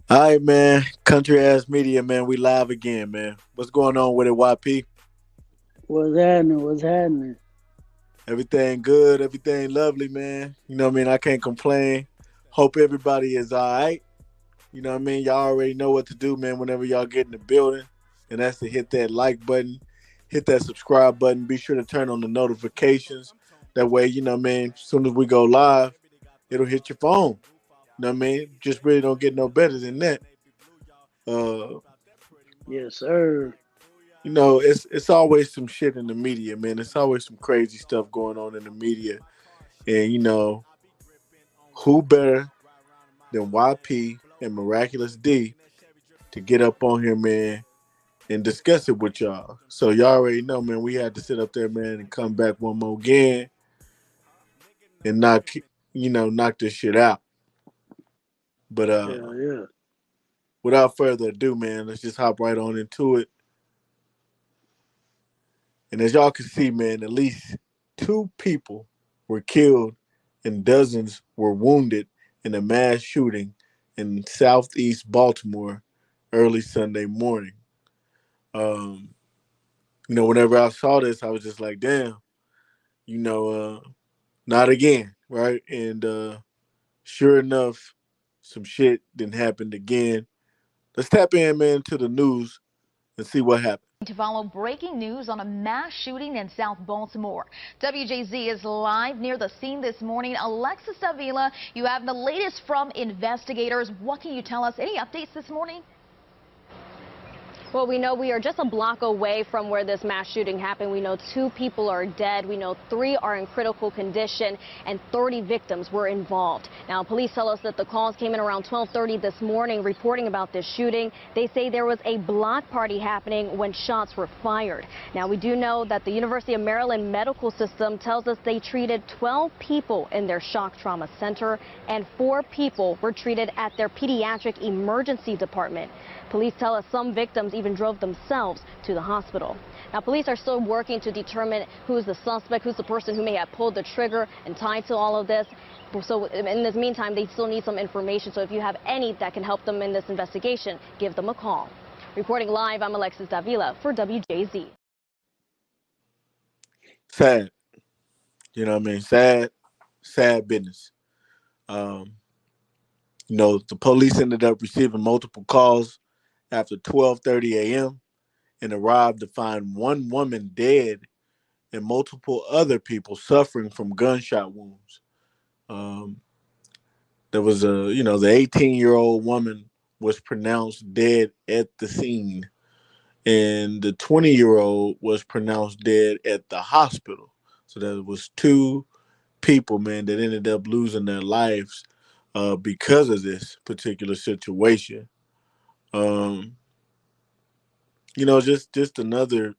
All right, man. Country ass media, man. We live again, man. What's going on with it, YP? What's happening? What's happening? Everything good, everything lovely, man. You know what I mean? I can't complain. Hope everybody is all right. You know what I mean? Y'all already know what to do, man, whenever y'all get in the building. And that's to hit that like button, hit that subscribe button. Be sure to turn on the notifications. That way, you know what I mean? As soon as we go live, it'll hit your phone. You know what I mean? Just really don't get no better than that. Uh, Yes, sir. it's always some shit in the media, man. It's always some crazy stuff going on in the media, and who better than YP and Miraculous D to get up on here, man, and discuss it with y'all. So y'all already know, man. We had to sit up there, man, and come back one more again and knock this shit out. But Hell yeah. without further ado, man, let's just hop right on into it. And as y'all can see, man, at least two people were killed and dozens were wounded in a mass shooting in southeast Baltimore early Sunday morning. Um, whenever I saw this, I was just like, damn, you know, not again, right? And sure enough, some shit didn't happen again. Let's tap in, man, to the news and see what happened. To follow breaking news on a mass shooting in South Baltimore. WJZ is live near the scene this morning. Alexis Davila, you have the latest from investigators. What can you tell us? Any updates this morning? Well, we know we are just a block away from where this mass shooting happened. We know 2 people are dead. We know 3 are in critical condition and 30 victims were involved. Now, police tell us that the calls came in around 12:30 this morning reporting about this shooting. They say there was a block party happening when shots were fired. Now, we do know that the University of Maryland Medical System tells us they treated 12 people in their shock trauma center and 4 people were treated at their pediatric emergency department. Police tell us some victims even drove themselves to the hospital. Now, police are still working to determine who's the suspect, who's the person who may have pulled the trigger and tied to all of this. So in this meantime, they still need some information. So if you have any that can help them in this investigation, give them a call. Reporting live, I'm Alexis Davila for WJZ. Sad, you know what I mean? Sad business. Um, the police ended up receiving multiple calls after 12:30 a.m. and arrived to find one woman dead and multiple other people suffering from gunshot wounds. Um, there was the 18-year-old woman was pronounced dead at the scene, and the 20-year-old was pronounced dead at the hospital. So there was two people, man, that ended up losing their lives because of this particular situation. Um, just another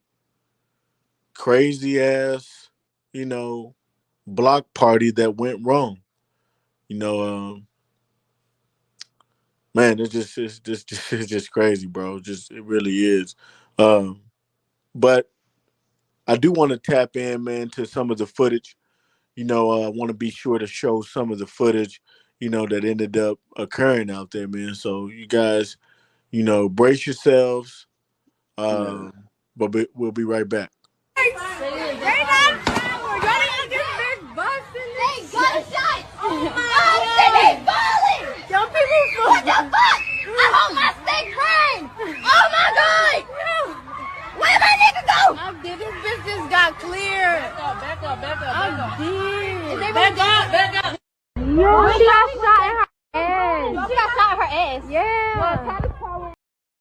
crazy ass, you know, block party that went wrong. You know, man, it's just crazy, bro. Just it really is. Um, but I do want to tap in, man, to some of the footage. I want to be sure to show some of the footage, that ended up occurring out there, man. So you guys, brace yourselves. Yeah. We'll be right back. They not power. Y'all ain't get big busting. They gunshots. Oh, shit, they falling. Young people fall. What the fuck? I hold my stick frame. Oh my god. Where my nigga go? I'm dead. This bitch just got cleared. Back up. I'm dead. Back up. Yo, she got shot in her ass. She got shot in her ass. Yeah.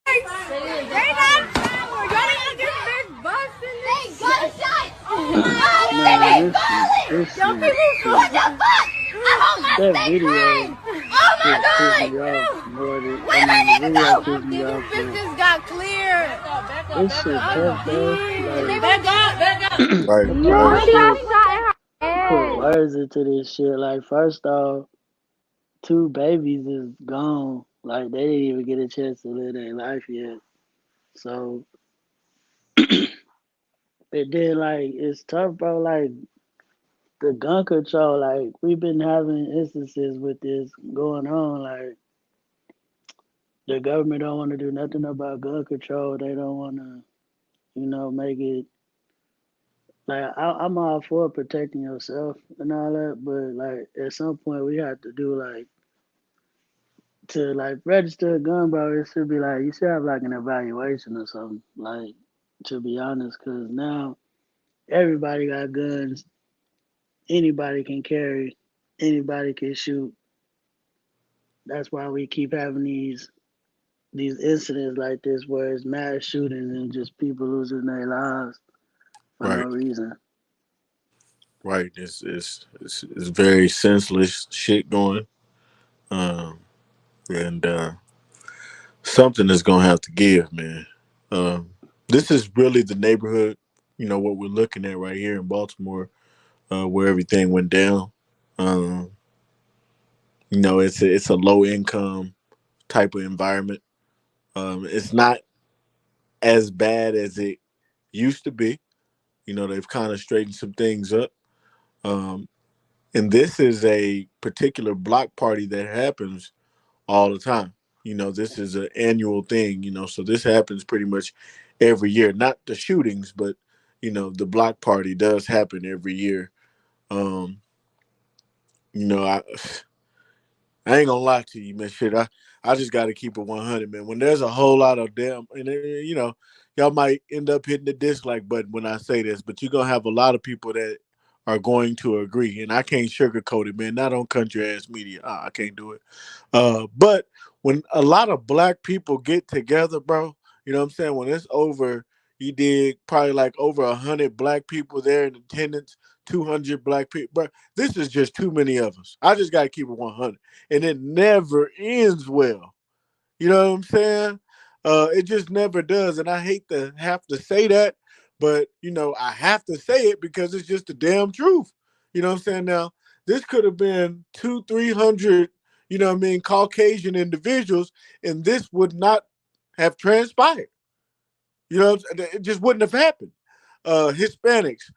They not power. Y'all ain't get big busting. They gunshots. Oh shit, they Man, falling. this Young shit, people fall. What the fuck? I hold my that stick video frame. Oh my just pissed god. me off more than, Where my the nigga video go? pissed me This off bitch for. just got cleared. This shit tough, though. Like, Back up. Right. to put Yo, this she got shit, shot in her put ass. words into this shit. Like, first off, 2 babies is gone. Like, they didn't even get a chance to live their life yet. So, and then, like, it's tough, bro. Like, the gun control, we've been having instances with this going on. Like, The government don't want to do nothing about gun control. They don't want to, make it like I'm all for protecting yourself and all that, but like at some point we have to do like to like register a gun, bro. It should be like you should have like an evaluation or something. Like to be honest, because now everybody got guns. Anybody can carry. Anybody can shoot. That's why we keep having these incidents like this where it's mass shootings and just people losing their lives for no Right, reason. right. It's very senseless shit going. Um, and something is gonna have to give, man. Um, this is really the neighborhood, what we're looking at right here in Baltimore, where everything went down. Um, it's a low income type of environment. It's not as bad as it used to be. They've kind of straightened some things up. Um, and this is a particular block party that happens all the time. This is an annual thing, so this happens pretty much every year. Not the shootings, but the block party does happen every year. Um, you know, I I ain't gonna lie to you, man. Shit, I just got to keep it 100, man. When there's a whole lot of damn, and y'all might end up hitting the dislike button when I say this, but you're gonna have a lot of people that are going to agree, and I can't sugarcoat it, man. Not on country ass media. I can't do it. But when a lot of black people get together, bro, you know what I'm saying? When it's over, you did probably like over 100 black people there in attendance, 200 black people, bro. This is just too many of us. I just got to keep it 100, and it never ends well. You know what I'm saying? It just never does, and I hate to have to say that, but I have to say it because it's just the damn truth. You know what I'm saying? Now, this could have been two, 300, Caucasian individuals, and this would not have transpired. It just wouldn't have happened. Hispanics,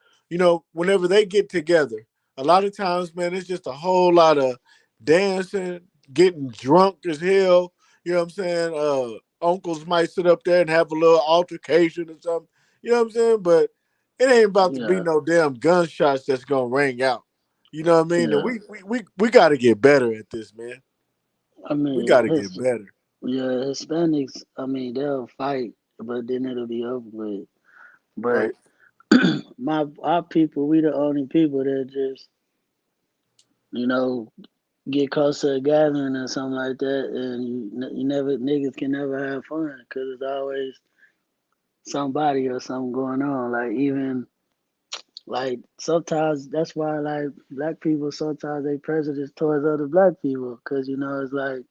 whenever they get together, a lot of times, man, it's just a whole lot of dancing, getting drunk as hell. You know what I'm saying? Uncles might sit up there and have a little altercation or something. You know what I'm saying? But it ain't about to be Yeah, no damn gunshots that's gonna ring out. You know what I mean? And yeah. we got to get better at this, man. I We mean, got to get better, yeah, Hispanics. I mean, they'll fight, but then it'll be over with. But right? our people, we the only people that just you know get close to a gathering or something like that, and you never niggas can never have fun because it's always somebody or something going on. Like even like sometimes that's why like black people sometimes they prejudice towards other black people because it's like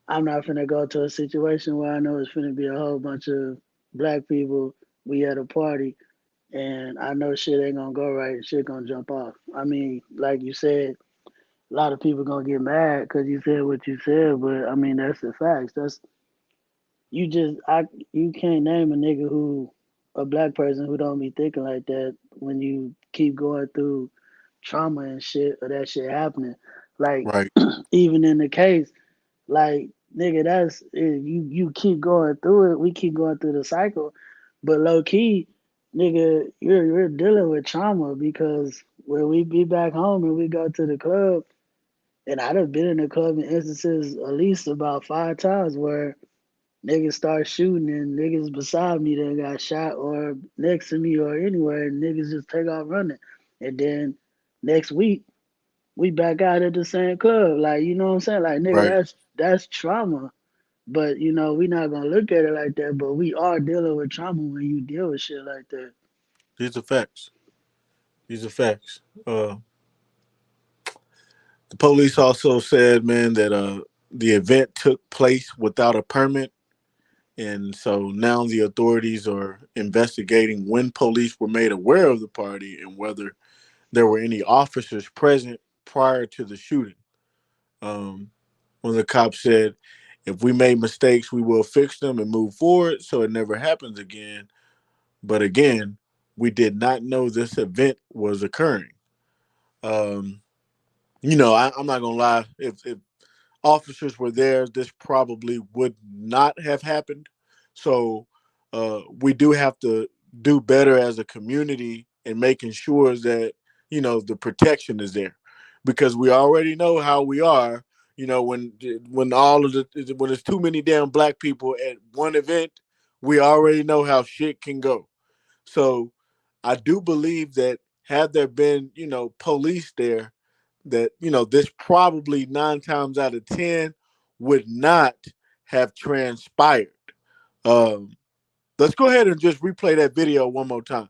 I'm not finna go to a situation where I know it's finna be a whole bunch of black people. We at a party and I know shit ain't gonna go right. Shit gonna jump off. I mean, like you said, a lot of people gonna get mad because you said what you said, but I mean that's the facts. That's you just I you can't name a nigga who a black person who don't be thinking like that when you keep going through trauma and shit or that shit happening. Like Right, even in the case, like nigga, that's you keep going through it. We keep going through the cycle, but low key, nigga, you're dealing with trauma because when we be back home and we go to the club, and I'd have been in the club in instances at least about 5 times where niggas start shooting and niggas beside me that got shot or next to me or anywhere and niggas just take off running. And then next week we back out at the same club. Like, you know what I'm saying? Like nigga, right. that's trauma. But we not gonna look at it like that, but we are dealing with trauma when you deal with shit like that. These are facts. These are facts. The police also said, man, that the event took place without a permit, and so now the authorities are investigating when police were made aware of the party and whether there were any officers present prior to the shooting. Um, One of the cops said, "If we made mistakes, we will fix them and move forward so it never happens again. But again, we did not know this event was occurring." Um, I'm not gonna lie. If officers were there, this probably would not have happened. So we do have to do better as a community in making sure that the protection is there, because we already know how we are. When all of the when there's too many damn black people at one event, we already know how shit can go. So I do believe that had there been police there, that this probably 9 times out of 10 would not have transpired. um let's go ahead and just replay that video one more time.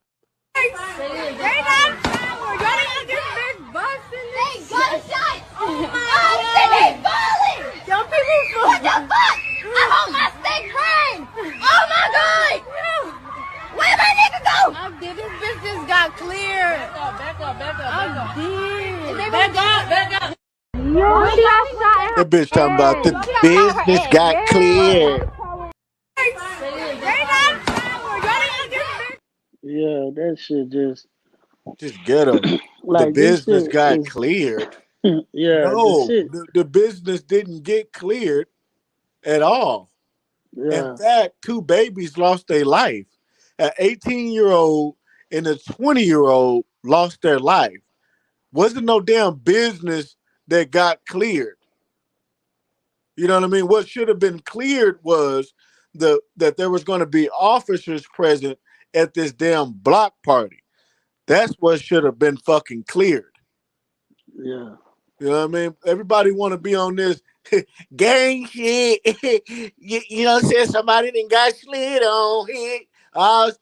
They not power. Y'all didn't get big bus in this. They gunshots. Oh shit, they falling. Young people falling. What the fuck? I'm on my stick frame. Oh my god. Where my nigga go? I'm dead. This bitch just got cleared. Back up. I'm dead. Back up. Yo, she got shot in her That bitch talking about the business got cleared. they not power. Y'all didn't get big. Yeah, that shit Just ghetto. The like this business shit got is cleared. yeah, the No, shit. the business didn't get cleared at all. In Yeah, fact, two babies lost their life. An 18-year-old and a 20-year-old lost their life. Wasn't no damn business that got cleared. You know what I mean? What should have been cleared was that there was going to be officers present at this damn block party. That's what should have been fucking cleared. yeah. You know what I mean? Everybody want to be on this gang shit. You know what I'm saying? Somebody done got slid on it.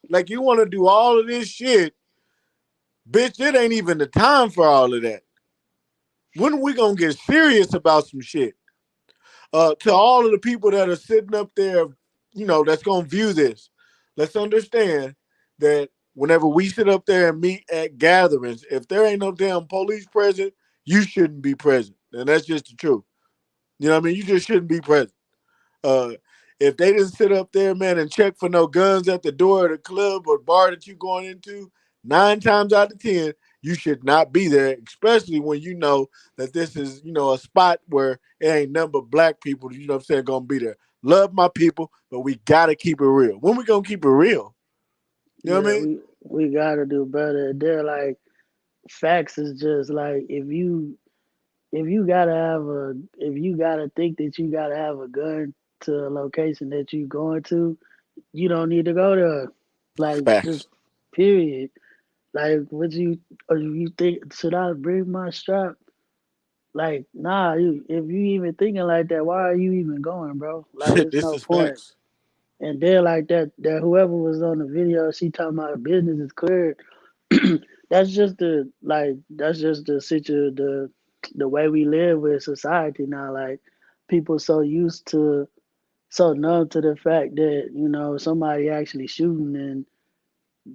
Like you want to do all of this shit. Bitch, it ain't even the time for all of that. When are we going to get serious about some shit? To all of the people that are sitting up there, that's going to view this, let's understand that whenever we sit up there and meet at gatherings, if there ain't no damn police present, you shouldn't be present. And that's just the truth. You know what I mean? You just shouldn't be present. Uh, if they didn't sit up there, man, and check for no guns at the door of the club or bar that you're going into, 9 times out of 10, you should not be there, especially when you know that this is, a spot where it ain't nothing but black people, what I'm saying, gonna be there. Love my people, but we gotta keep it real. When we gonna keep it real? You know what I Yeah, mean? we gotta do better. They're like facts is just like if you gotta think that you gotta have a gun to a location that you going to, you don't need to go there. Like just Facts. period. Like what you or you think should I bring my strap? Like nah, if you even thinking like that, why are you even going, bro? Like it's This no is point. facts. And they're like that whoever was on the video, she talking about business is cleared. That's just the way we live with society now. Like people so numb to the fact that somebody actually shooting and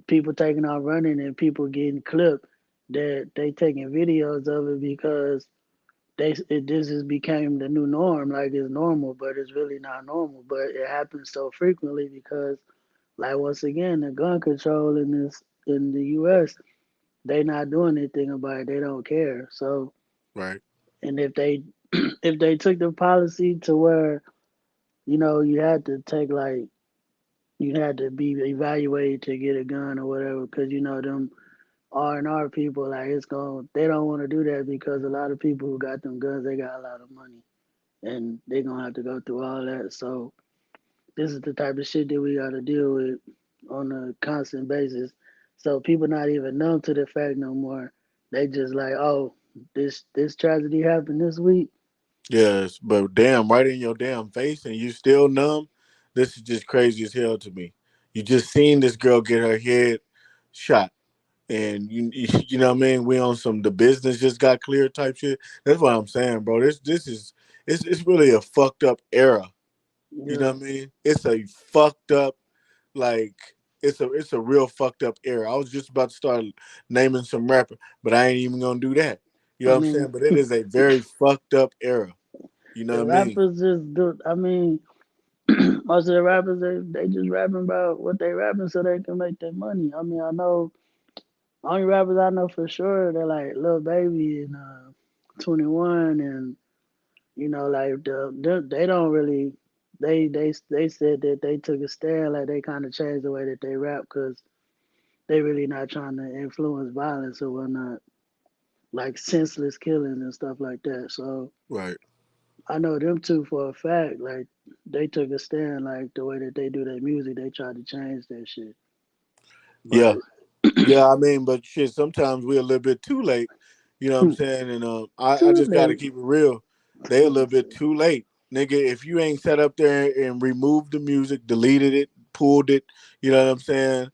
people taking off running and people getting clipped that they taking videos of it because this has became the new norm. Like it's normal, but it's really not normal. But it happens so frequently because, like once again, the gun control in the U.S. they not doing anything about it. They don't care. So, Right. and if they if they took the policy to where you had to take like you had to be evaluated to get a gun or whatever, because them R&R people like they don't want to do that because a lot of people who got them guns they got a lot of money and they gonna have to go through all that. So this is the type of shit that we got to deal with on a constant basis. So people not even numb to the fact no more. They just like, oh, this tragedy happened this week. Yes, but damn, right in your damn face, and you still numb. This is just crazy as hell to me. You just seen this girl get her head shot, and you know what I mean. We on some the business just got clear type shit. That's what I'm saying, bro. This is it's really a fucked up era. You know Yeah, what I mean? It's a fucked up like it's a real fucked up era. I was just about to start naming some rapper, but I ain't even gonna do that. You know I what I'm mean, saying? But it is a very fucked up era. You know the what I mean? rappers just do. I mean, most of the rappers they just rapping about what they rapping so they can make their money. I mean, I know only rappers I know for sure they're like Lil Baby and 21 and like they don't really. They said that they took a stand, like they kind of changed the way that they rap because they really not trying to influence violence or whatnot, like senseless killings and stuff like that. So Right. I know them two for a fact. Like they took a stand, like the way that they do their music, they tried to change that shit. Yeah. But Yeah, I mean, but shit, sometimes we're a little bit too late. You know what I'm saying? And I too just got to late. keep it real. They a little bit too late, nigga. If you ain't sat up there and removed the music, deleted it, pulled it, you know what I'm saying?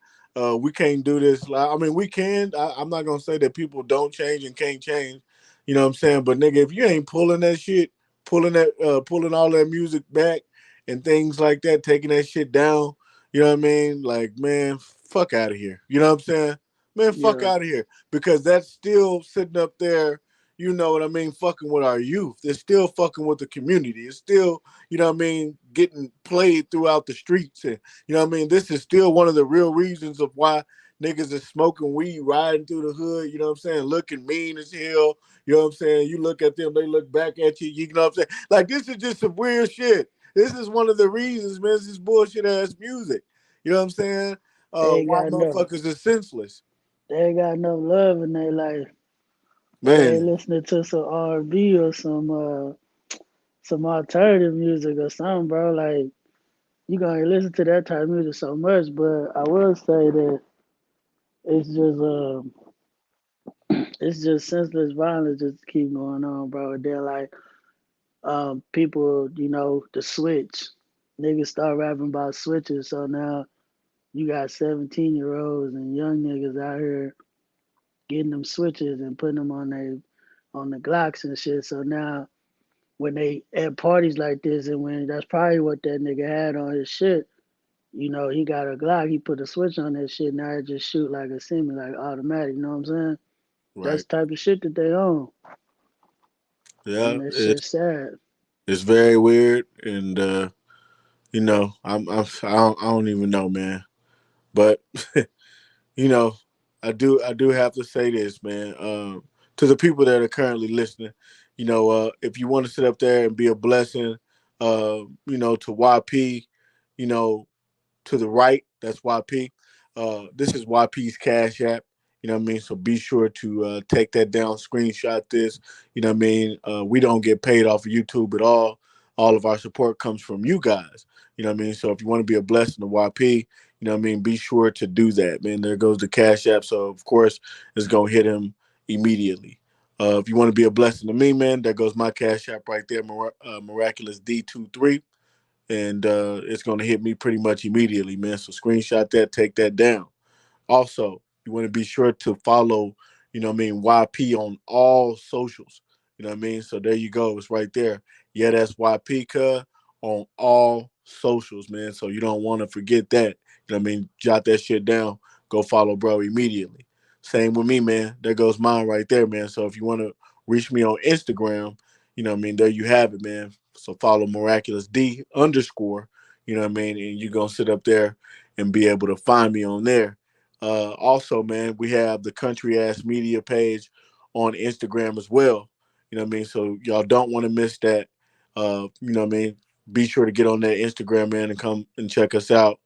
We can't do this. I mean, we can. I'm not gonna say that people don't change and can't change. You know what I'm saying? But nigga, if you ain't pulling that shit, pulling all that music back and things like that, taking that shit down, you know what I mean? Like, man, fuck out of here. You know what I'm saying? Man, fuck Yeah, out of here. Because that's still sitting up there, you know what I mean, fucking with our youth. It's still fucking with the community. It's still, you know what I mean, getting played throughout the streets. And, you know what I mean, this is still one of the real reasons of why niggas is smoking weed, riding through the hood, you know what I'm saying, looking mean as hell. You know what I'm saying? You look at them, they look back at you, you know what I'm saying? Like, this is just some weird shit. This is one of the reasons, man. This is bullshit ass music. You know what I'm saying? they ain't Why got enough. motherfuckers is senseless. They ain't got enough love in their life. They Man, listening to some R&B or some alternative music or something, bro. Like you gonna listen to that type of music so much, but I will say that it's just it's just senseless violence just keep going on, bro. And then like people, the switch. Niggas start rapping about switches, so now you got 17-year-olds and young niggas out here getting them switches and putting them on the Glocks and shit. So now when they at parties like this and when that's probably what that nigga had on his shit, he got a Glock, he put a switch on that shit, now it just shoot like a semi, like automatic, you know what I'm saying? right. That's the type of shit that they own. Yeah, And that shit's sad. it's very weird, and I don't even know, man. But you know, I do have to say this, man. To the people that are currently listening, if you want to sit up there and be a blessing, to YP, you know, to the right, that's YP. This is YP's Cash App. You know what I mean? So be sure to take that down, screenshot this. You know what I mean? We don't get paid off of YouTube at all. All of our support comes from you guys. You know what I mean? So if you want to be a blessing to YP, you know what I mean? Be sure to do that, man. There goes the Cash App. So, of course, it's going to hit him immediately. If you want to be a blessing to me, man, there goes my Cash App right there, Miraculous D23, and it's going to hit me pretty much immediately, man. So screenshot that, take that down. Also, you want to be sure to follow, YP on all socials. You know what I mean? So there you go. It's right there. Yeah, that's YP on all socials, man. So you don't want to forget that. You know what I mean? Jot that shit down. Go follow bro immediately. Same with me, man. There goes mine right there, man. So if you want to reach me on Instagram, you know what I mean? There you have it, man. So follow miraculous D underscore, you know what I mean? And you're going to sit up there and be able to find me on there. Also, man, we have the Country Ass Media page on Instagram as well. You know what I mean? So y'all don't want to miss that. You know what I mean? Be sure to get on that Instagram, man, and come and check us out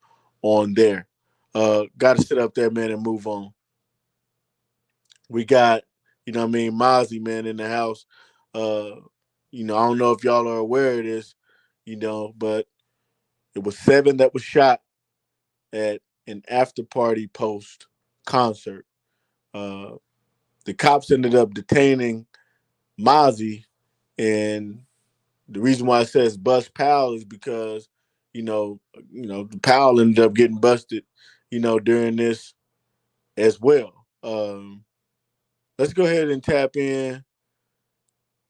on there. Got to sit up there, man, and move on. We got, you know what I mean, Mozzy, man, in the house. Uh, I don't know if y'all are aware of this, but it was 7 that was shot at an after party post concert. Uh, the cops ended up detaining Mozzy, and the reason why it says bust Powell is because the Powell ended up getting busted, during this as well. Let's go ahead and tap into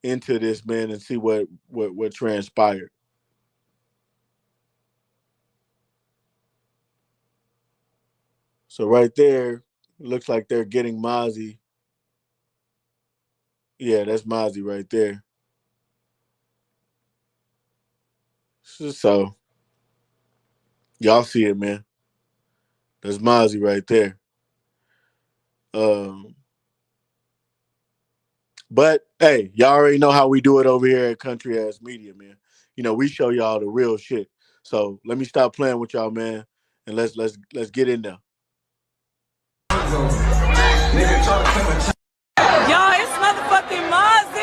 this, man, and see what transpired. So right there, looks like they're getting Mozzy. Yeah, that's Mozzy right there. So y'all see it, man. That's Mozzy right there. Um, But hey, y'all already know how we do it over here at Country Ass Media, man. You know, we show y'all the real shit. So let me stop playing with y'all, man, and let's get in there. Yo, it's motherfucking Mozzy!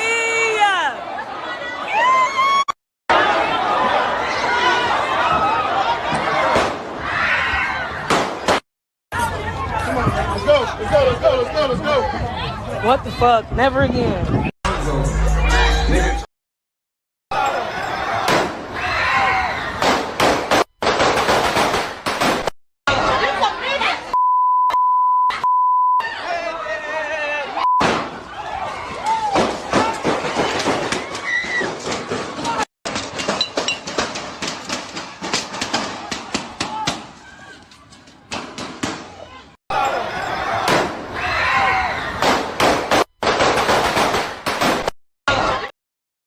Let's go. What the fuck? Never again.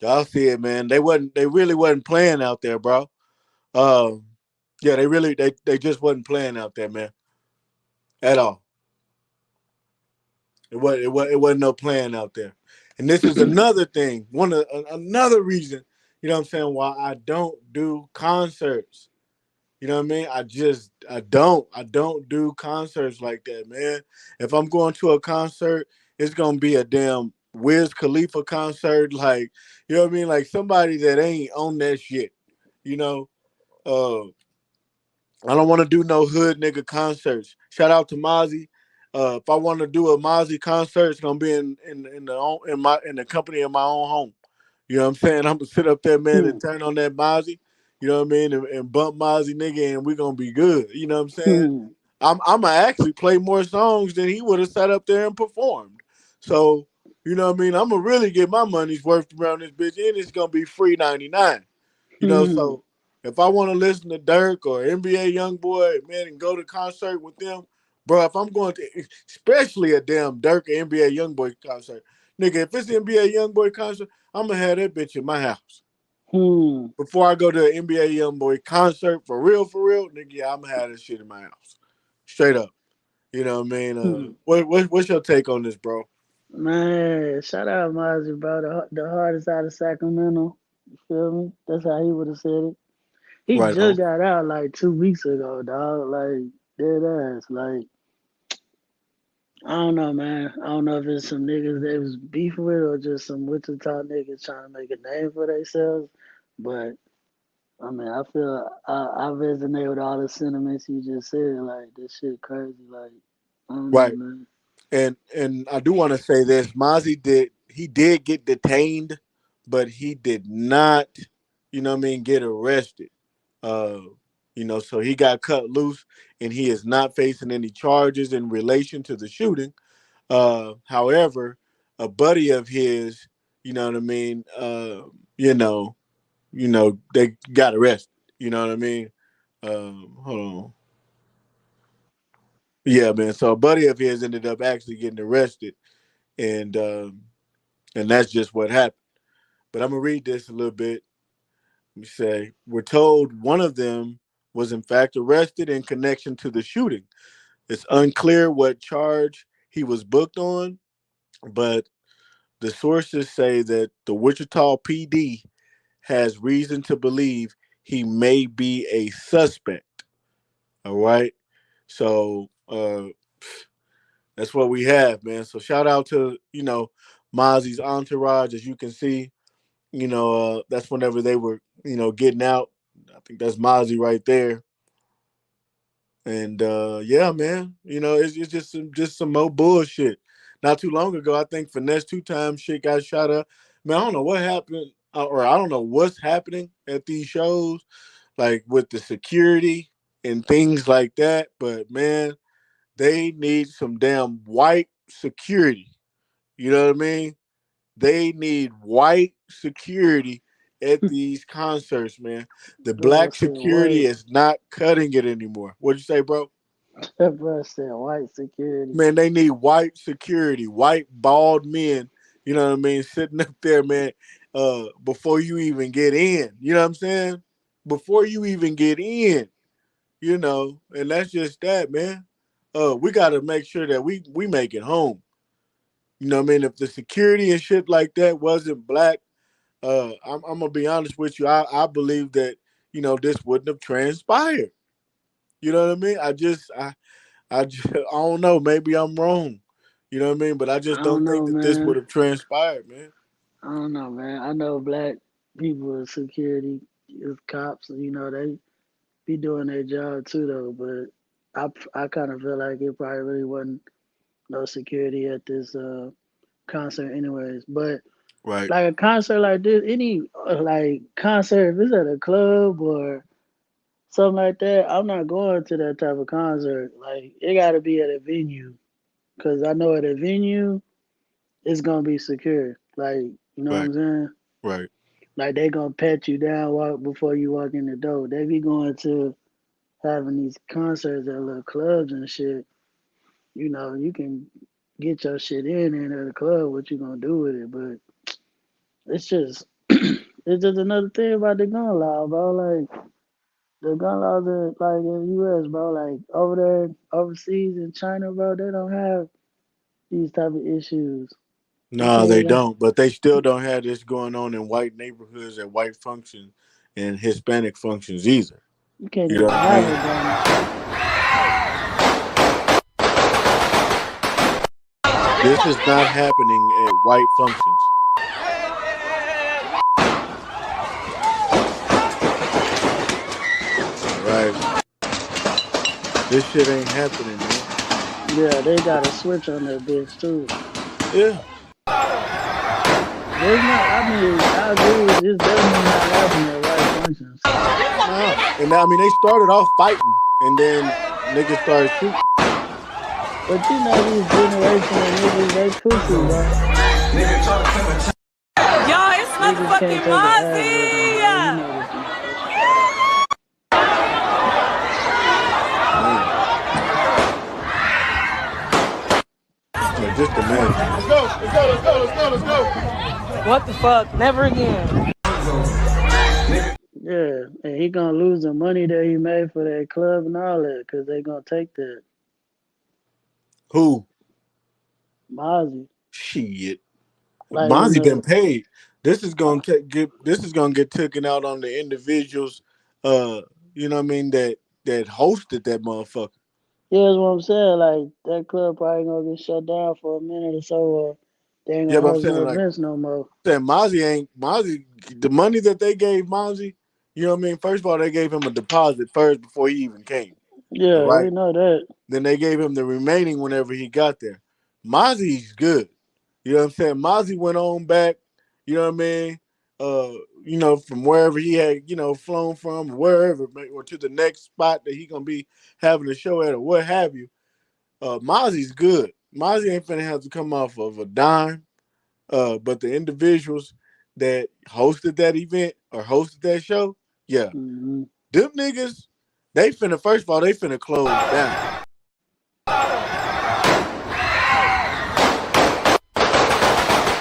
Y'all see it, man. They really wasn't playing out there, bro. Um, yeah, they just wasn't playing out there, man, at all. It wasn't no playing out there. And this is another thing, another reason, you know what I'm saying, why I don't do concerts. You know what I mean? I don't do concerts like that, man. If I'm going to a concert, it's gonna be a damn Wiz Khalifa concert, like, you know what I mean? Like somebody that ain't on that shit. You know, uh, I don't want to do no hood nigga concerts. Shout out to Mozzy. If I want to do a Mozzy concert, it's gonna be in the company of my own home. You know what I'm saying? I'm gonna sit up there, man, and turn on that Mozzy. You know what I mean? And bump Mozzy, nigga, and we gonna be good. You know what I'm saying? I'm gonna actually play more songs than he would have sat up there and performed. So you know what I mean? I'm gonna really get my money's worth around this bitch, and it's gonna be free 99. You know, so if I want to listen to Dirk or NBA YoungBoy, man, and go to concert with them, bro, if I'm going to, especially a damn Dirk or NBA YoungBoy concert, nigga, if it's an NBA YoungBoy concert, I'm gonna have that bitch in my house. Before I go to an NBA YoungBoy concert, for real, nigga, yeah, I'm gonna have this shit in my house, straight up. You know what I mean? What's your take on this, bro? Man, shout out Mozzie, bro. The hardest out of Sacramento. You feel me? That's how he would have said it. He Right just on. got out like 2 weeks ago, dog. Like, dead ass. Like, I don't know, man. I don't know if it's some niggas they was beef with or just some Wichita niggas trying to make a name for themselves. But, I mean, I feel I resonate with all the sentiments you just said. Like, this shit crazy. Like, I don't know, Right. man. And I do want to say this. Mozzie did get detained, but he did not, you know what I mean, get arrested. Uh, you know, so he got cut loose and he is not facing any charges in relation to the shooting. However, a buddy of his, you know what I mean, you know, they got arrested. You know what I mean? Hold on. Yeah, man. So a buddy of his ended up actually getting arrested, and that's just what happened. But I'm gonna read this a little bit. Let me say, we're told one of them was in fact arrested in connection to the shooting. It's unclear what charge he was booked on, but the sources say that the Wichita PD has reason to believe he may be a suspect. All right. So that's what we have, man. So shout out to, Mozzie's entourage. As you can see, that's whenever they were, getting out. I think that's Mozzie right there. And yeah, man, it's just some more bullshit. Not too long ago, I think Finesse 2 Times shit got shot up. Man, I don't know what happened, or I don't know what's happening at these shows, like with the security and things like that. But man, they need some damn white security. You know what I mean? They need white security at these concerts, man. The Bro black said security white. is not cutting it anymore. What'd you say, bro? That bro said white security. Man, they need white security, white bald men, you know what I mean, sitting up there, man, before you even get in. You know what I'm saying? Before you even get in, and that's just that, man. We gotta make sure that we make it home. You know what I mean? If the security and shit like that wasn't black, I'm gonna be honest with you. I believe that this wouldn't have transpired. You know what I mean? I don't know. Maybe I'm wrong. You know what I mean? But I I just don't don't think know, that this would man. have transpired, man. I don't know, man. I know black people in security is cops. They be doing their job too, though. But I kind of feel like it probably really wasn't no security at this concert, anyways. But Right. like a concert like this, any like concert, if it's at a club or something like that, I'm not going to that type of concert. Like it got to be at a venue, cause I know at a venue it's gonna be secure. Like you know what Right. I'm saying? Right. Like they gonna pat you down walk before you walk in the door. They be going to having these concerts at little clubs and shit. You can get your shit in at the club. What you gonna do with it? But it's just it's just another thing about the gun law, bro. Like the gun laws are like in the US, bro. Like over there, overseas in China, bro, they don't have these type of issues. You No, can't they even don't. But they still don't have this going on in white neighborhoods at white functions and Hispanic functions either. you can't You know even what I have mean? a gun. This is not happening at white functions. Right. This shit ain't happening, man. Yeah, they got a switch on that bitch too. Yeah. There's not. I mean, I agree with you. It's definitely not happening at white functions. Nah. And I mean, they started off fighting, and then niggas started shooting. But these generation of niggas, they pussy, bro. Yo, it's Niggas can't motherfucking take an ass whooping, bro. You Mozzy! know this generation. Man, just imagine, man. What the fuck? Never again. Yeah, and he gonna lose the money that he made for that club and all that, cause they gonna take that. Who? Mozzy, Shit. like when Mozzie been the paid. This is uh, gonna get. This is gonna get taken out on the individuals. Uh, you know what I mean? That hosted that motherfucker. yeah, that's what I'm saying. Like that club probably gonna get shut down for a minute or so, or they ain't Yeah, gonna but I'm host saying no like events no more. saying Mozzie ain't Mozzie. The money that they gave Mozzie, you know what I mean? First of all, they gave him a deposit first before he even came. All Yeah, right. we know that. Then they gave him the remaining whenever he got there. Mozzie's good. You know what I'm saying? Mozzie went on back, you know what I mean? Uh, from wherever he had, flown from, wherever, or to the next spot that he gonna be having a show at or what have you. Mozzie's good. Mozzie ain't finna have to come off of a dime. But the individuals that hosted that event or hosted that show, yeah, Hmm. them niggas, they finna first of all, they finna close down.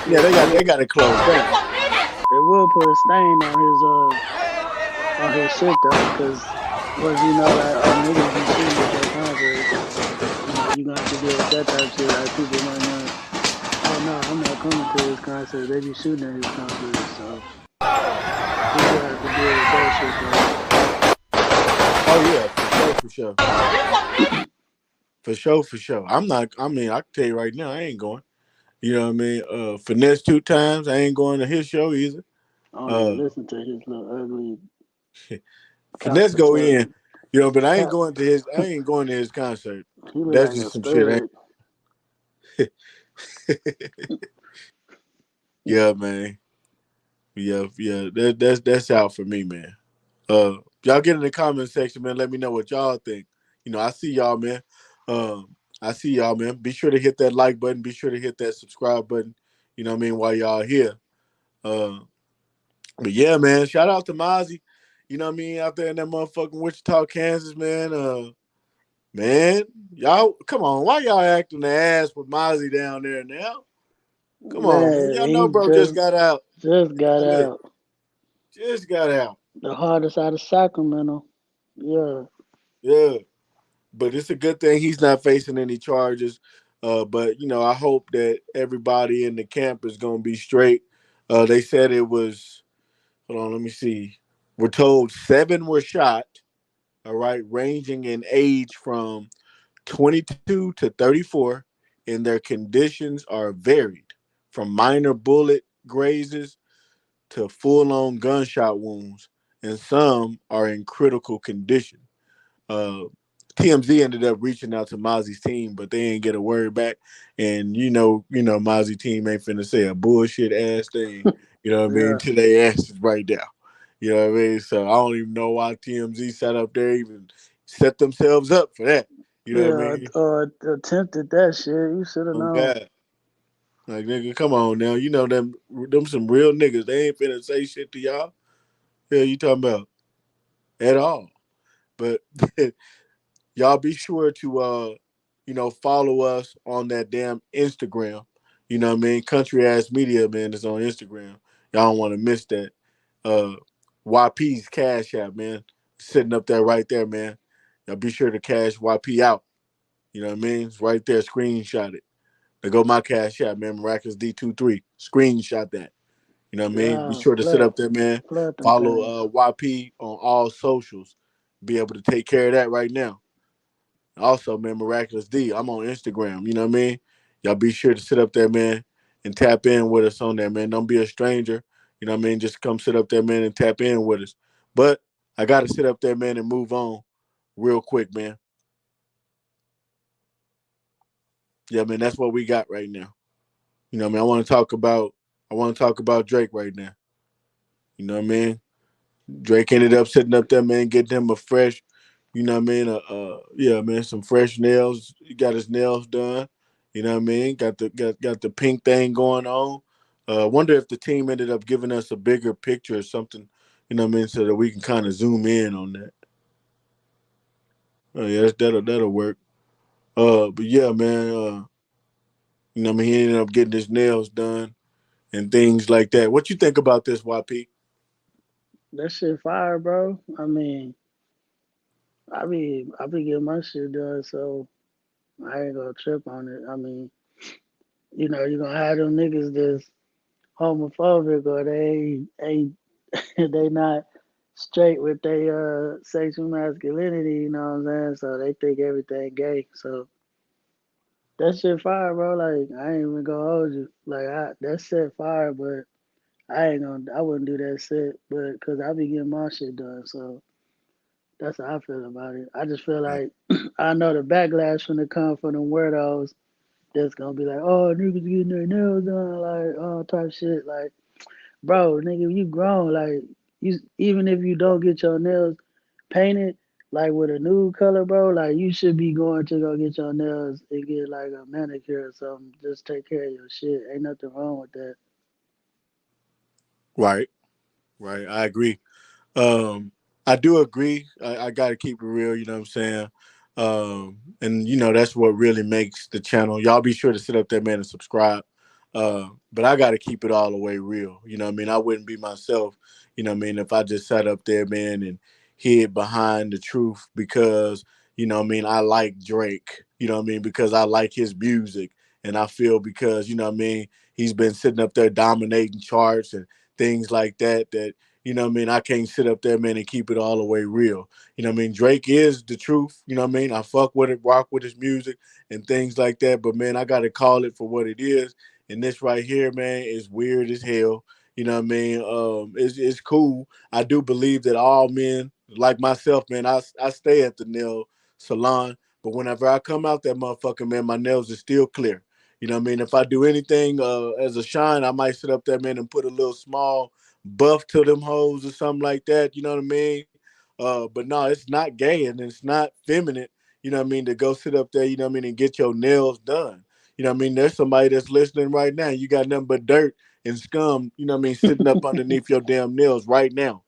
Yeah, Yeah, they got to close down. it will put a stain on his shit though, cause once like niggas be shooting at your concerts, you gonna have to deal with that type of shit. Like people might not. Oh no, I'm not coming to his concert. They be shooting at his concerts, so he will have to deal with that shit though. Oh yeah, for sure, for sure, for sure, for sure. I'm not. I mean, I can tell you right now, I ain't going. You know what I mean? Finesse 2 times. I ain't going to his show either. I don't even Uh, listen to his little ugly Finesse go uh, in. But I ain't cap. going to his. I ain't going to his concert. He look That's like a just some shit. stud. Yeah, man. Yeah, yeah. That's out for me, man. Y'all get in the comment section, man. Let me know what y'all think. I see y'all, man. I see y'all, man. Be sure to hit that like button. Be sure to hit that subscribe button. You know what I mean? While y'all here. Uh, but yeah, man. Shout out to Mozzie. You know what I mean? Out there in that motherfucking Wichita, Kansas, man. Man, y'all, come on. Why y'all acting the ass with Mozzie down there now? Come on, man. Man, Y'all he know, bro, just got out. just got Look, out. just got out. The hardest out of Sacramento. Yeah. Yeah. But it's a good thing he's not facing any charges. But I hope that everybody in the camp is gonna be straight. They said it was. Hold on, let me see. We're told 7 were shot. All right, ranging in age from 22 to 34, and their conditions are varied from minor bullet grazes to full on gunshot wounds, and some are in critical condition. Uh, TMZ ended up reaching out to Mozzy's team, but they ain't get a word back. And Mozzy team ain't finna say a bullshit ass thing. You know what I mean? Yeah, To their asses right now. You know what I mean? So I don't even know why TMZ sat up there even set themselves up for that. You know what I yeah. mean? Attempted that shit. You should have Oh known. God. Like nigga, come on now. You know them some real niggas. They ain't finna say shit to y'all. Yeah, you talking about at all. But y'all be sure to follow us on that damn Instagram. You know what I mean? Country ass media man is on Instagram. Y'all don't want to miss that. Uh YP's Cash App, man. Sitting up there right there, man. Y'all be sure to cash YP out. You know what I mean? It's right there. Screenshot it. There go my Cash App, man. Miraculous D23. Screenshot that. You know what I mean? Be Yeah, sure to sit up there, man. flood them Follow things. YP on all socials. Be able to take care of that right now. Also, man, Miraculous D. I'm on Instagram. You know what I mean? Y'all be sure to sit up there, man, and tap in with us on there, man. Don't be a stranger. You know what I mean? Just come sit up there, man, and tap in with us. But I got to sit up there, man, and move on real quick, man. Yeah, man, that's what we got right now. You know what I mean? I want to talk about Drake right now. You know what I mean? Drake ended up sitting up there, man, getting him a fresh, you know what I mean? Yeah, man, some fresh nails. He got his nails done. You know what I mean? Got the pink thing going on. Wonder if the team ended up giving us a bigger picture or something. You know what I mean? So that we can kind of zoom in on that. Oh yeah, that'll work. But yeah, man. You know what I mean? He ended up getting his nails done and things like that. What you think about this, YP? That shit fire, bro. I mean, I be getting my shit done, so I ain't gonna trip on it. I mean, you gonna have them niggas that's homophobic or they ain't they not straight with their sexual masculinity, you know what I'm saying? So they think everything gay. So that shit fire, bro. Like I ain't even gonna hold you. Like that shit fire, but I wouldn't do that shit, but cause I be getting my shit done. So that's how I feel about it. I just feel Right. like I know the backlash from the come from them weirdos that's gonna be like, oh niggas getting their nails done, like all type shit. Like, bro, nigga, you grown. Like, you even if you don't get your nails painted like with a nude color, bro, like you should be going to go get your nails and get like a manicure or something. Just take care of your shit. Ain't nothing wrong with that. Right. Right. I agree. Um, I do agree. I got to keep it real. You know what I'm saying? And that's what really makes the channel. Y'all be sure to sit up there, man, and subscribe. But I got to keep it all the way real. You know what I mean? I wouldn't be myself. You know what I mean? If I just sat up there, man, and hid behind the truth because what I mean, I like Drake. You know what I mean? Because I like his music, and I feel because what I mean, he's been sitting up there dominating charts and things like that. I mean, I can't sit up there, man, and keep it all the way real. You know what I mean? Drake is the truth. You know what I mean? I fuck with it, rock with his music and things like that. But man, I gotta call it for what it is. And this right here, man, is weird as hell. You know what I mean? It's cool. I do believe that all men, like myself, man, I stay at the nail salon. But whenever I come out that motherfucker, man, my nails are still clear. You know what I mean? If I do anything as a shine, I might sit up there, man, and put a little small buff to them hoes or something like that. You know what I mean? But no, it's not gay and it's not feminine. You know what I mean? To go sit up there, you know what I mean, and get your nails done. You know what I mean? There's somebody that's listening right now. You got nothing but dirt and scum, you know what I mean, sitting up underneath your damn nails right now.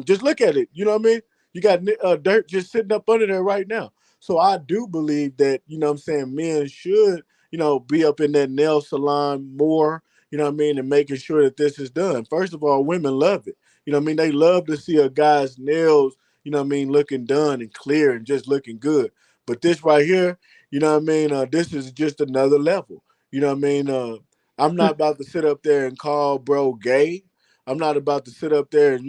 Just look at it. You know what I mean? You got dirt just sitting up under there right now. So I do believe that, I'm saying, men should, be up in that nail salon more, you know what I mean, and making sure that this is done. First of all, women love it. You know what I mean? They love to see a guy's nails, you know what I mean, looking done and clear and just looking good. But this right here, You know what I mean? This is just another level. You know what I mean? I'm not about to sit up there and call bro gay. I'm not about to sit up there and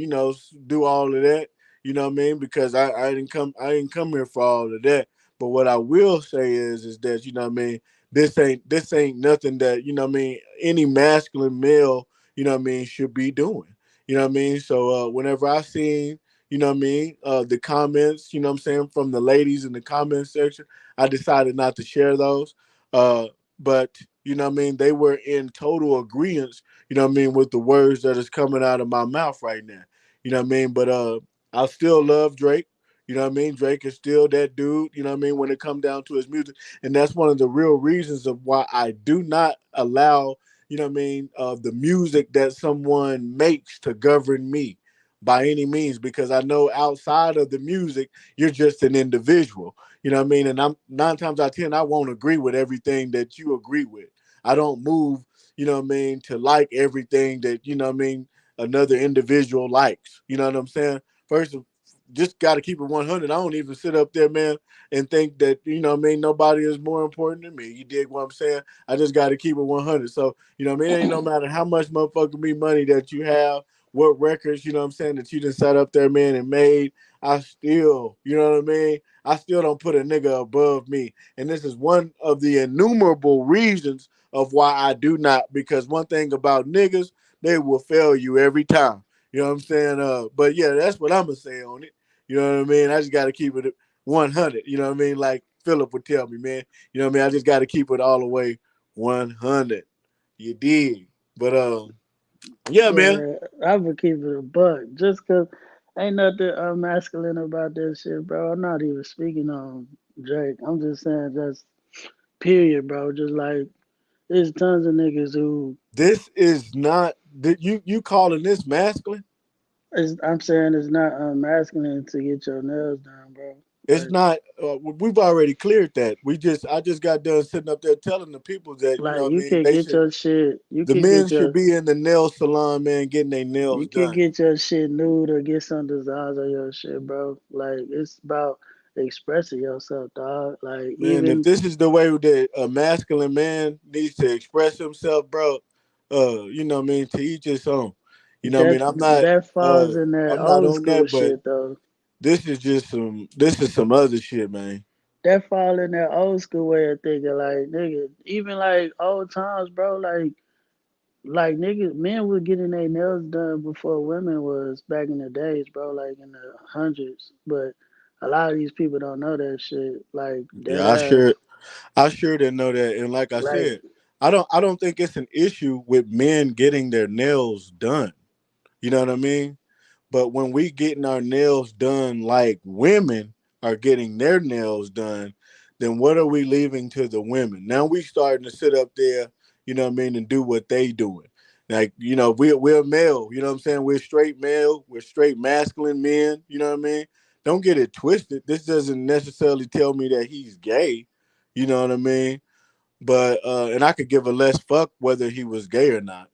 do all of that. You know what I mean? Because I didn't come here for all of that. But what I will say is that you know what I mean. This ain't nothing that you know what I mean. Any masculine male you know what I mean should be doing. You know what I mean. So whenever I seen you know what I mean the comments you know what I'm saying from the ladies in the comment section, I decided not to share those. Uh, but you know what I mean, they were in total agreement, you know what I mean, with the words that is coming out of my mouth right now. You know what I mean? But I still love Drake. You know what I mean? Drake is still that dude, you know what I mean, when it comes down to his music. And that's one of the real reasons of why I do not allow, you know what I mean, the music that someone makes to govern me by any means, because I know outside of the music, you're just an individual. You know what I mean? And I'm 9 times out of 10, I won't agree with everything that you agree with. I don't move, you know what I mean, to like everything that, you know what I mean, another individual likes. You know what I'm saying? First, just got to keep it 100. I don't even sit up there, man, and think that, you know what I mean, nobody is more important than me. You dig what I'm saying? I just got to keep it 100. So, you know what I mean? It ain't no matter how much motherfucking me money that you have, what records, you know what I'm saying, that you just sat up there, man, and made. I still, you know what I mean? I still don't put a nigga above me. And this is one of the innumerable reasons of why I do not. Because one thing about niggas, they will fail you every time. You know what I'm saying? But yeah, that's what I'm gonna say on it. You know what I mean? I just gotta keep it 100. You know what I mean? Like Philip would tell me, man. You know what I mean? I just gotta keep it all the way 100. You dig? But yeah, man. Man, I would keep it a buck just 'cause ain't nothing masculine about that shit, bro. I'm not even speaking on Drake. I'm just saying, just period, bro. Just like there's tons of niggas who This is not you calling this masculine? I'm saying it's not masculine to get your nails done, bro. It's Like, not. We've already cleared that. I just got done sitting up there telling the people that you like know what I you mean. can They get should. your shit. The men should be in the nail salon, man, getting their nails You can done. get your shit nude or get some designs on your shit, bro. Like it's about expressing yourself, dog. Like Man, if even this is the way that a masculine man needs to express himself, bro, you know what I mean. To each his own. You know what I that mean. that falls in that I'm not old on school that, but shit though. this is just some. This is some other shit, man. That fall in that old school way of thinking, like nigga, even like old times, bro. Like niggas, men were getting their nails done before women was back in the days, bro. Like in the hundreds, but a lot of these people don't know that shit. Like dead Yeah, ass. I sure didn't know that. And like I Like said, I don't think it's an issue with men getting their nails done. You know what I mean? But when we getting our nails done like women are getting their nails done, then what are we leaving to the women? Now we starting to sit up there, you know what I mean, and do what they doing. Like, we're male, you know what I'm saying? We're straight male, we're straight masculine men, you know what I mean? Don't get it twisted. This doesn't necessarily tell me that he's gay, you know what I mean? But and I could give a less fuck whether he was gay or not.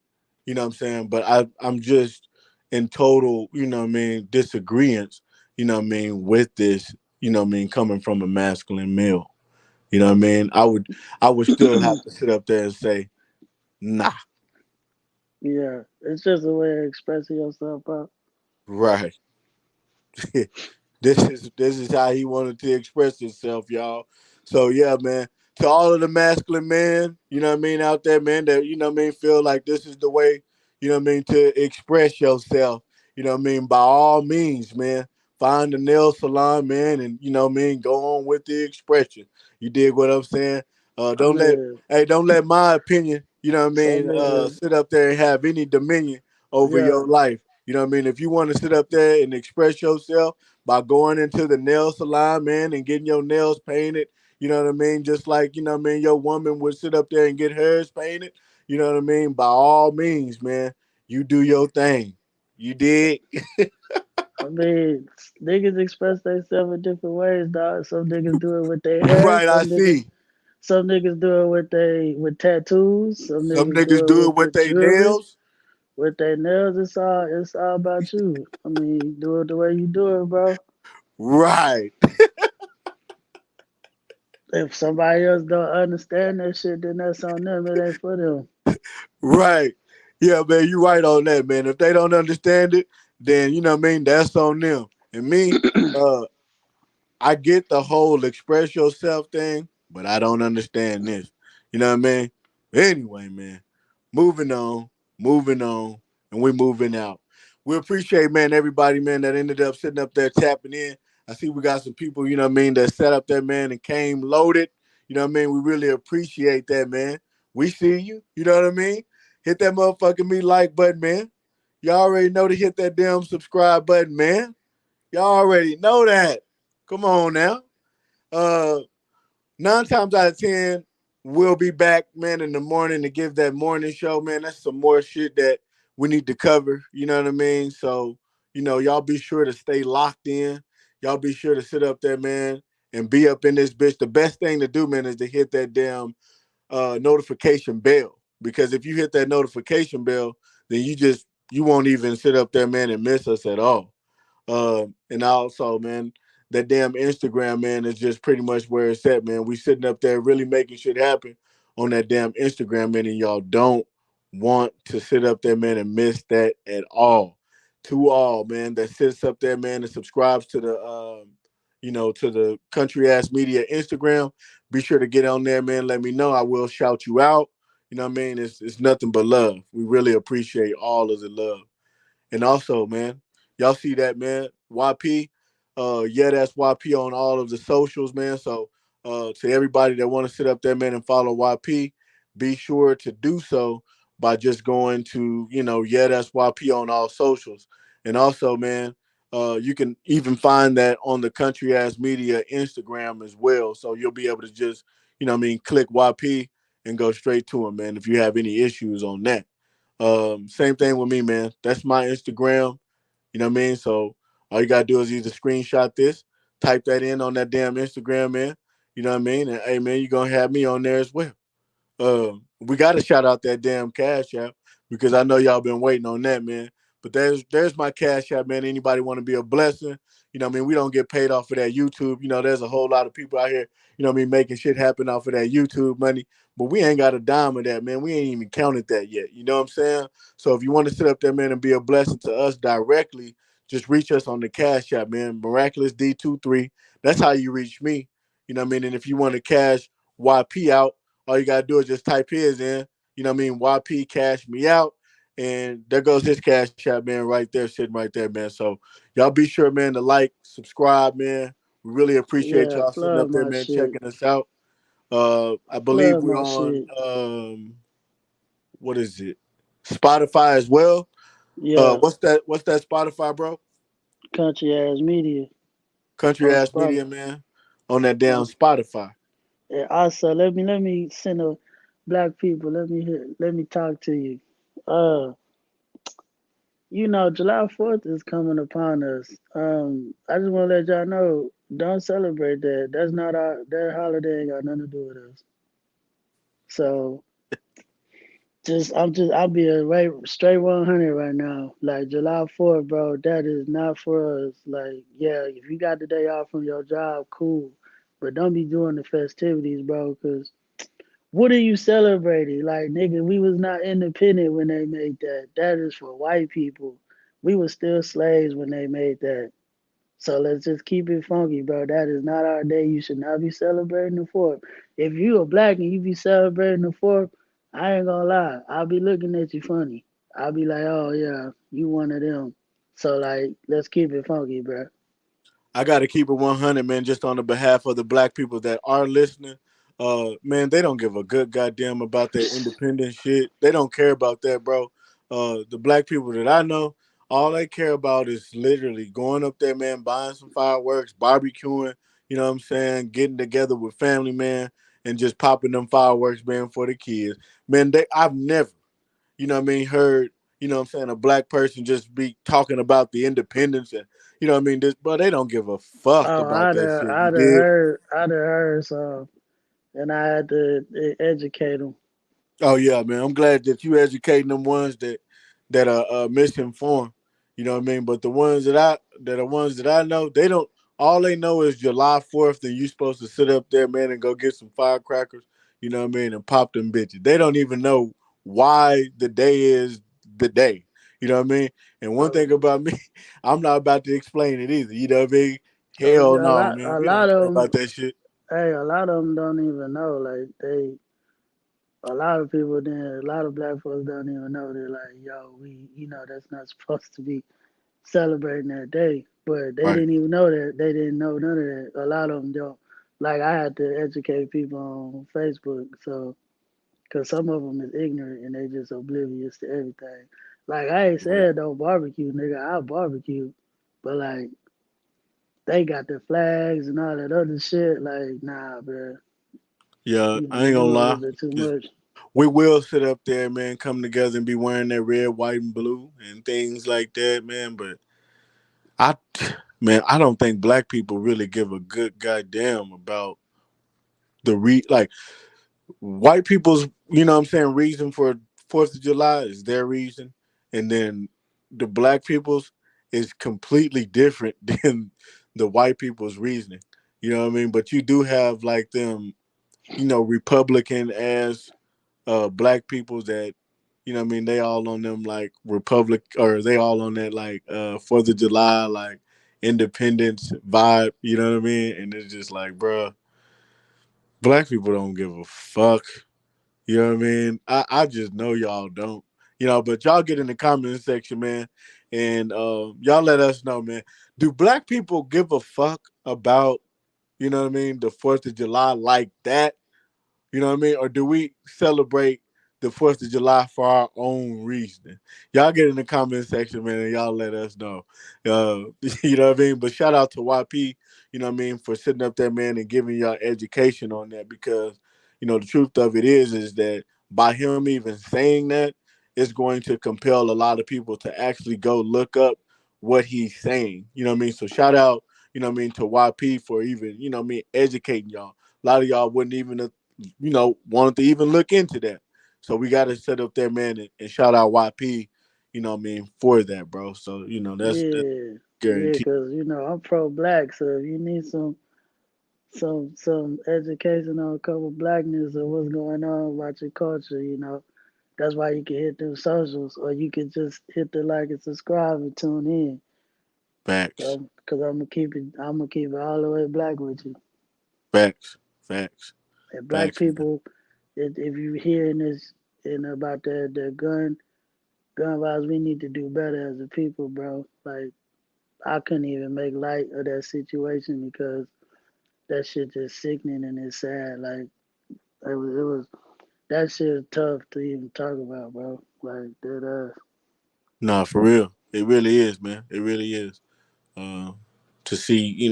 You know what I'm saying? But I'm just in total, you know what I mean, disagreement, you know what I mean, with this, you know what I mean, coming from a masculine male. You know what I mean? I would still have to sit up there and say, nah, yeah, it's just a way of expressing yourself, bro. right. This is how he wanted to express himself, y'all. So yeah, man. To all of the masculine men, you know what I mean, out there, man, that you know what I mean, feel like this is the way, you know what I mean, to express yourself. You know what I mean? By all means, man. Find the nail salon, man, and you know what I mean, go on with the expression. You dig what I'm saying? I Don't let mean, hey, don't let my opinion, you know what I some mean, niggas, sit up there and have any dominion over yeah. your life. You know what I mean? If you want to sit up there and express yourself, by going into the nail salon, man, and getting your nails painted. You know what I mean? Just like, you know what I mean, your woman would sit up there and get hers painted. You know what I mean? By all means, man, you do your thing. You did? I mean, niggas express themselves in different ways, dog. Some niggas do it with their hair. Right, I see. Some niggas do it with tattoos. Some Some niggas niggas do it do it with with their jewelry. nails. With their nails, it's all about you. I mean, do it the way you do it, bro. Right. If somebody else don't understand that shit, then that's on them. It ain't for them. Right. Yeah, man, you right on that, man. If they don't understand it, then you know what I mean, that's on them. And me, uh, I get the whole express yourself thing, but I don't understand this. You know what I mean? Anyway, man, moving on, moving on, and we moving out. We appreciate, man, everybody, man, that ended up sitting up there tapping in. I see we got some people, you know what I mean, that sat up there, man, and came loaded. You know what I mean? We really appreciate that, man. We see you. You know what I mean? Hit that motherfucking me like button, man. Y'all already know to hit that damn subscribe button, man. Y'all already know that. Come on now. Uh, 9 times out of 10, we'll be back, man, in the morning to give that morning show, man. That's some more shit that we need to cover. You know what I mean? So, y'all be sure to stay locked in. Y'all be sure to sit up there, man, and be up in this bitch. The best thing to do, man, is to hit that damn notification bell. Because if you hit that notification bell, then you won't even sit up there, man, and miss us at all. And also, man, that damn Instagram, man, is just pretty much where it's at, man. We sitting up there really making shit happen on that damn Instagram, man, and y'all don't want to sit up there, man, and miss that at all. To all, man, that sits up there, man, and subscribes to to the country ass media Instagram. Be sure to get on there, man. Let me know. I will shout you out. You know what I mean? It's nothing but love. We really appreciate all of the love. And also, man, y'all see that, man. YP, yeah, that's YP on all of the socials, man. So, to everybody that want to sit up there, man, and follow YP, be sure to do so by just going to, yeah, that's YP on all socials. And also, man, you can even find that on the Country Ass Media Instagram as well. So you'll be able to just, click YP and go straight to him, man, if you have any issues on that. Same thing with me, man. That's my Instagram. You know what I mean? So all you gotta do is either screenshot this, type that in on that damn Instagram, man. You know what I mean? And hey, man, you're gonna have me on there as well. We got to shout out that damn Cash App because I know y'all been waiting on that, man. But there's my Cash App, man. Anybody want to be a blessing? You know what I mean? We don't get paid off of that YouTube. There's a whole lot of people out here, what I mean, making shit happen off of that YouTube money. But we ain't got a dime of that, man. We ain't even counted that yet. You know what I'm saying? So if you want to sit up there, man, and be a blessing to us directly, just reach us on the Cash App, man. Miraculous D23. That's how you reach me. You know what I mean? And if you want to cash YP out, all you gotta do is just type his in. You know what I mean? YP cash me out. And there goes his cash app, man, right there, sitting right there, man. So y'all be sure, man, to like, subscribe, man. We really appreciate Yeah, y'all sitting plug up there, my man, shit. checking us out. I believe Plug we're my on shit. what is it? Spotify as well. Yeah, What's that Spotify, bro? country ass media Country on ass Spotify. media, man. On that damn On, Spotify. and also, let me send a black people. Let me talk to you. Uh, July 4th is coming upon us. I just want to let y'all know, don't celebrate that. That's not that holiday ain't got nothing to do with us. So I'll be a right straight 100 right now. Like July 4th, bro, that is not for us. Like, yeah, if you got the day off from your job, cool. But don't be doing the festivities, bro, because what are you celebrating? Like, nigga, we was not independent when they made that. That is for white people. We were still slaves when they made that. So let's just keep it funky, bro. That is not our day. You should not be celebrating the 4th. If you are black and you be celebrating the 4th, I ain't gonna lie. I'll be looking at you funny. I'll be like, oh yeah, you one of them. So like, let's keep it funky, bro. I got to keep it 100, man, just on the behalf of the black people that are listening. Man, they don't give a good goddamn about that independent shit. They don't care about that, bro. The black people that I know, all they care about is literally going up there, man, buying some fireworks, barbecuing, you know what I'm saying, getting together with family, man, and just popping them fireworks, man, for the kids. Man, I've never, heard, what I'm saying, a black person just be talking about the independence and, what I mean, but they don't give a fuck Oh, about I'd that have, shit. You I'd have did? heard, I'd have heard. So, and I had to educate them. Oh yeah, man. I'm glad that you educating them ones that are misinformed. You know what I mean? But the ones that I know, they don't. all they know is July 4th, and you supposed to sit up there, man, and go get some firecrackers. You know what I mean, and pop them bitches. They don't even know why the day is the day. You know what I mean? And one Oh, thing about me, I'm not about to explain it either. You know what I mean? oh Hell yeah, no, man. a We don't lot of care them. about that shit. Hey, a lot of them don't even know. Like a lot of people, then a lot of black folks don't even know. They're like, yo, that's not supposed to be celebrating that day. But they Right. didn't even know that. They didn't know none of that. A lot of them don't. Like I had to educate people on Facebook, so because some of them is ignorant and they just oblivious to everything. Like I ain't Right. said don't barbecue, nigga. I barbecue, but like they got the flags and all that other shit. Like nah, bro, Yeah, I you ain't gonna doing a little lie. bit too much. We will sit up there, man, come together and be wearing that red, white, and blue and things like that, man. But I, man, I don't think black people really give a good goddamn about like white people's, you know what I'm saying, reason for 4th of July is their reason. And then the black people's is completely different than the white people's reasoning. You know what I mean? But you do have like them, Republican as black people that what I mean, they all on them like republic, or they all on that like 4th of July like independence vibe, you know what I mean? And it's just like, bruh, black people don't give a fuck. You know what I mean? I just know y'all don't. But y'all get in the comment section, man, and y'all let us know, man. Do black people give a fuck about, what I mean, the 4th of July like that? You know what I mean? Or do we celebrate the 4th of July for our own reason? Y'all get in the comment section, man, and y'all let us know. You know what I mean? But shout out to YP, you know what I mean, for sitting up there, man, and giving y'all education on that, because, the truth of it is that by him even saying that, it's going to compel a lot of people to actually go look up what he's saying. You know what I mean? So shout out, to YP for even, educating y'all. A lot of y'all wouldn't even wanted to even look into that. So we got to set up there, man, and shout out YP, for that, bro. So, that's Yeah, yeah, guaranteed. because I'm pro-black, so if you need some education on a couple blackness or what's going on about your culture, that's why you can hit them socials, or you can just hit the like and subscribe and tune in. Facts, Cause I'm gonna keep it all the way black with you. facts, facts, And black facts, man. people, if you hearing this and about the gun violence, we need to do better as a people, bro. Like I couldn't even make light of that situation because that shit just sickening and it's sad. Like it was that shit is tough to even talk about, bro. Like that. Nah, for real. It really is, man. It really is. Uh, to see,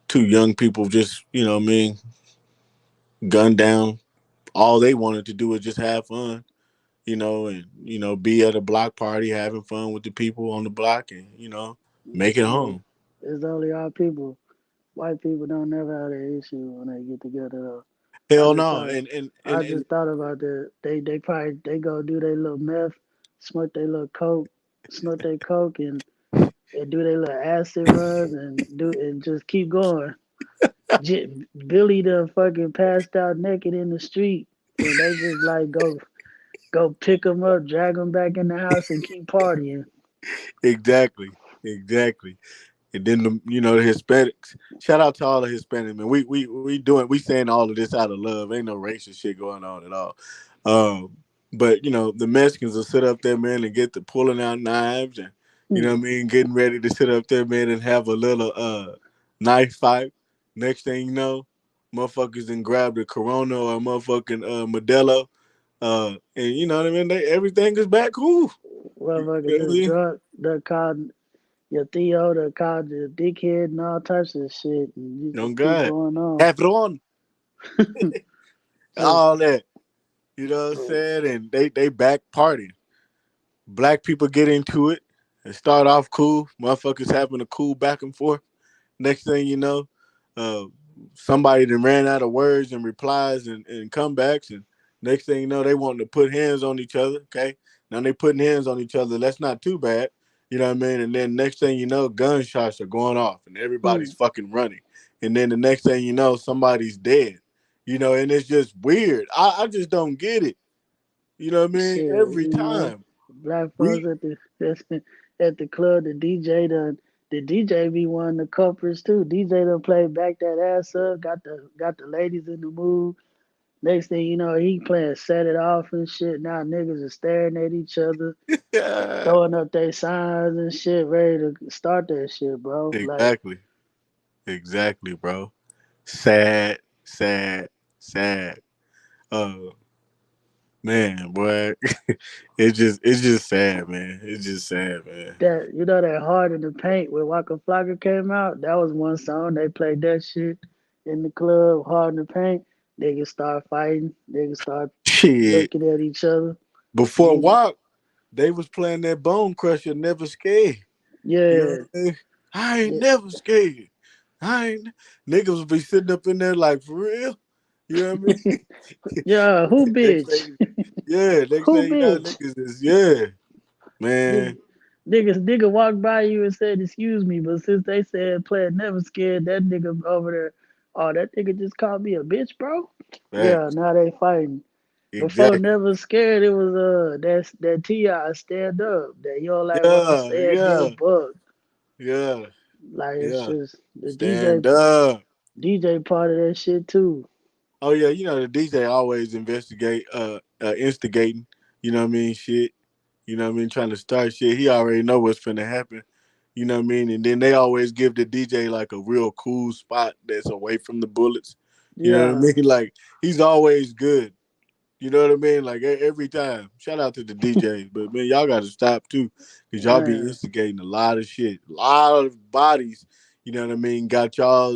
two young people just, what I mean, gunned down. All they wanted to do was just have fun, and be at a block party, having fun with the people on the block, and make it Yeah, home. it's only our people. White people don't never have that issue when they get together. Though. I Hell just no, thought, I just thought about that. They probably they go do their little meth, smoke their little coke, snort their coke, and do their little acid runs and just keep going. Billy done fucking passed out naked in the street, and they just like go pick him up, drag him back in the house, and keep partying. exactly, exactly. And then the Hispanics. Shout out to all the Hispanics, man. We saying all of this out of love. Ain't no racist shit going on at all. But the Mexicans will sit up there, man, and get to pulling out knives, and Hmm. what I mean, getting ready to sit up there, man, and have a little knife fight. Next thing you know, motherfuckers then grab the Corona or motherfucking Modelo. And you know what I mean? Everything is back cool. You Motherfucker know what I just mean? drunk, done called your Theo, done called your dickhead and all types of shit, and you Oh just keep God. going on. Cabron. So, All that. You know what I'm so saying? And they back partying. Black people get into it and start off cool. Motherfuckers having a cool back and forth. Next thing you know, uh, somebody that ran out of words and replies and comebacks, and next thing you know, they wanting to put hands on each other. Okay, now they putting hands on each other. That's not too bad. You know what I mean? And then next thing you know, gunshots are going off and everybody's Mm, fucking running. And then the next thing you know, somebody's dead. You know, and it's just weird. I just don't get it. You know what I mean? shit, Every time. black folks We at the at the club, the DJ be one of the culprits too. DJ done played back that ass up, got the ladies in the mood. Next thing you know, he playing set it off and shit. Now niggas are staring at each other, yeah. throwing up their signs and shit, ready to start that shit, bro. Like Exactly. Exactly, bro. Sad, sad, sad. Uh man, boy. It's just sad, man. It's just sad, man. that, that Hard in the Paint when Waka Flocka came out. That was one song they played that shit in the club. Hard in the Paint. Niggas start fighting. Niggas start Shit. looking at each other. Before Niggas, WAP, they was playing that Bone Crusher, Never Scared. You know yeah. what I mean? I ain't Yeah. never scared. I ain't niggas would be sitting up in there like for real. You know what I mean? Yeah, who next bitch? thing, yeah, next Who thing you know, bitch? niggas is yeah, Nigga, man, nigga walked by you and said, "Excuse me," but since they said play it never scared, that nigga over there, oh, that nigga just called me a bitch, bro. Yeah, facts, now they fighting. Before exactly. never scared, it was that Ti stand up. That you don't like what I'm Yeah, saying, get a yeah, buck. yeah, Like it's yeah. just the Stand up. DJ part of that shit too. Oh yeah, you know the DJ always instigating. You know what I mean? Shit. You know what I mean? Trying to start shit. He already know what's finna happen. You know what I mean? And then they always give the DJ like a real cool spot that's away from the bullets. You know what I Yeah, mean? Like he's always good. You know what I mean? Like every time. Shout out to the DJs, but man, y'all got to stop too, cause y'all be man, instigating a lot of shit, a lot of bodies. You know what I mean? Got y'all,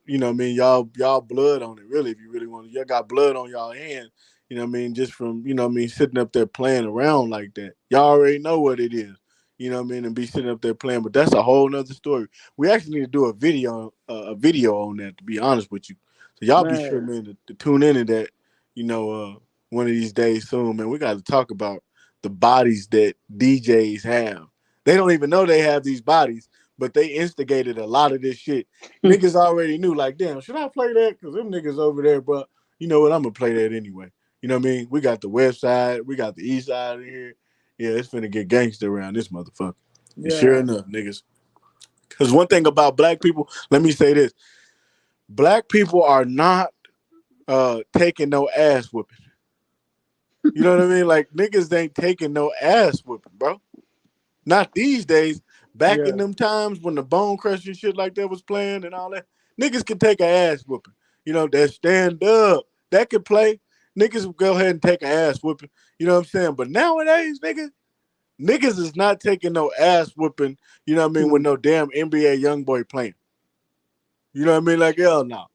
you know what I mean? Y'all blood on it. Really, if you really want to, y'all got blood on y'all hands. You know what I mean? Just from you know what I mean, sitting up there playing around like that. Y'all already know what it is. You know what I mean? And be sitting up there playing, but that's a whole nother story. We actually need to do a video on that. To be honest with you, so y'all be sure, man. man, to tune into that. You know, one of these days soon, man. We got to talk about the bodies that DJs have. They don't even know they have these bodies, but they instigated a lot of this shit. Niggas already knew, like, damn, should I play that? Because them niggas over there, but you know what? I'm going to play that anyway. You know what I mean? We got the west side, we got the east side in here. Yeah, it's finna get gangster around this motherfucker. And sure Yeah. enough, niggas. Because one thing about black people, let me say this: black people are not taking no ass whooping. You know what I mean? Like niggas ain't taking no ass whooping, bro. Not these days. Back in Yeah. them times when the bone crushing shit like that was playing and all that, niggas could take a ass whooping. You know, that stand up. That could play. Niggas will go ahead and take an ass whooping. You know what I'm saying? But nowadays, niggas is not taking no ass whooping, you know what I mean, with no damn NBA young boy playing. You know what I mean? Like, hell no.